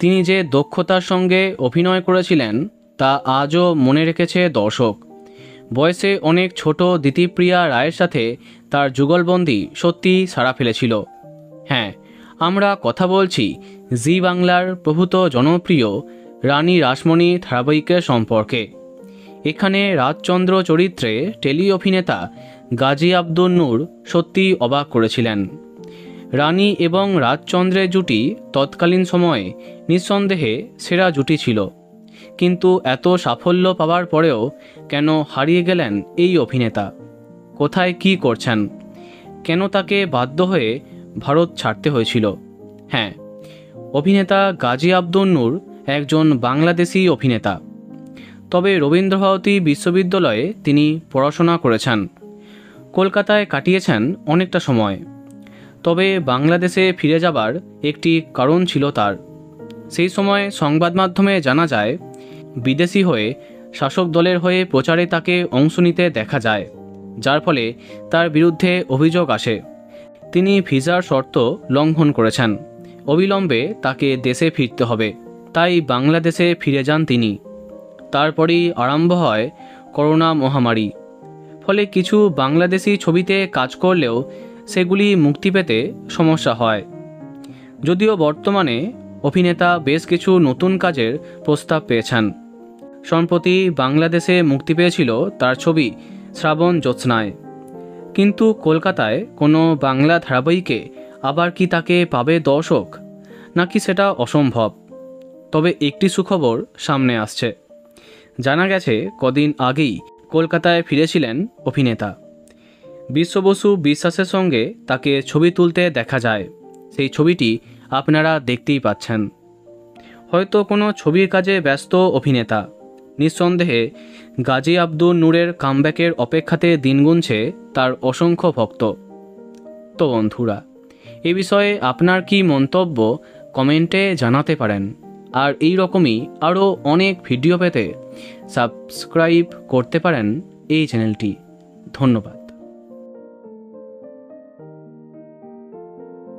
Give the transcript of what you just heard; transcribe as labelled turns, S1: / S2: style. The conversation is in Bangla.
S1: তিনি যে দক্ষতার সঙ্গে অভিনয় করেছিলেন তা আজও মনে রেখেছে দর্শক। বয়সে অনেক ছোট দিতিপ্রিয়া রায়ের সাথে তার যুগলবন্দি সত্যিই সাড়া ফেলেছিল। হ্যাঁ, আমরা কথা বলছি জি বাংলার প্রভূত জনপ্রিয় রানী রাসমণি ধারাবাহিকের সম্পর্কে। এখানে রাজচন্দ্র চরিত্রে টেলি অভিনেতা গাজী আব্দুন নূর সত্যিই অবাক করেছিলেন। রানী এবং রাজচন্দ্রের জুটি তৎকালীন সময়ে নিঃসন্দেহে সেরা জুটি ছিল, কিন্তু এত সাফল্য পাওয়ার পরেও কেন হারিয়ে গেলেন এই অভিনেতা? কোথায় কি করছেন? কেন তাকে বাধ্য হয়ে ভারত ছাড়তে হয়েছিল? হ্যাঁ, অভিনেতা গাজী আব্দুন নূর একজন বাংলাদেশি অভিনেতা। তবে রবীন্দ্রভারতী বিশ্ববিদ্যালয়ে তিনি পড়াশোনা করেছেন। কলকাতায় কাটিয়েছেন অনেকটা সময়। তবে বাংলাদেশে ফিরে যাবার একটি কারণ ছিল তার। সেই সময় সংবাদ মাধ্যমে জানা যায়, বিদেশি হয়ে শাসক দলের হয়ে প্রচারে তাকে অংশ নিতে দেখা যায়, যার ফলে তার বিরুদ্ধে অভিযোগ আসে। তিনি ভিসার শর্ত লঙ্ঘন করেছেন। অবিলম্বে তাকে দেশে ফিরতে হবে, তাই বাংলাদেশে ফিরে যান তিনি। তারপরই আরম্ভ হয় করোনা মহামারী। ফলে কিছু বাংলাদেশি ছবিতে কাজ করলেও সেগুলি মুক্তি পেতে সমস্যা হয়। যদিও বর্তমানে অভিনেতা বেশ কিছু নতুন কাজের প্রস্তাব পেয়েছেন। সম্প্রতি বাংলাদেশে মুক্তি পেয়েছিল তার ছবি শ্রাবণ জ্যোৎস্নায়। কিন্তু কলকাতায় কোনো বাংলা ধারাবাহিকে আবার কি তাকে পাবে দর্শক, নাকি সেটা অসম্ভব? তবে একটি সুখবর সামনে আসছে। জানা গেছে কদিন আগেই কলকাতায় ফিরেছিলেন অভিনেতা। বিশ্ব বসু বিশ্বাসের সঙ্গে তাকে ছবি তুলতে দেখা যায়। সেই ছবিটি আপনারা দেখতেই পাচ্ছেন। হয়তো কোনো ছবির কাজে ব্যস্ত অভিনেতা। নিঃসন্দেহে গাজী আব্দুন নূরের কামব্যাকের অপেক্ষাতে দিন গুনছে তার অসংখ্য ভক্ত। তো বন্ধুরা, এ বিষয়ে আপনার কি মন্তব্য কমেন্টে জানাতে পারেন। আর এই রকমই আরও অনেক ভিডিও পেতে সাবস্ক্রাইব করতে পারেন এই চ্যানেলটি। ধন্যবাদ।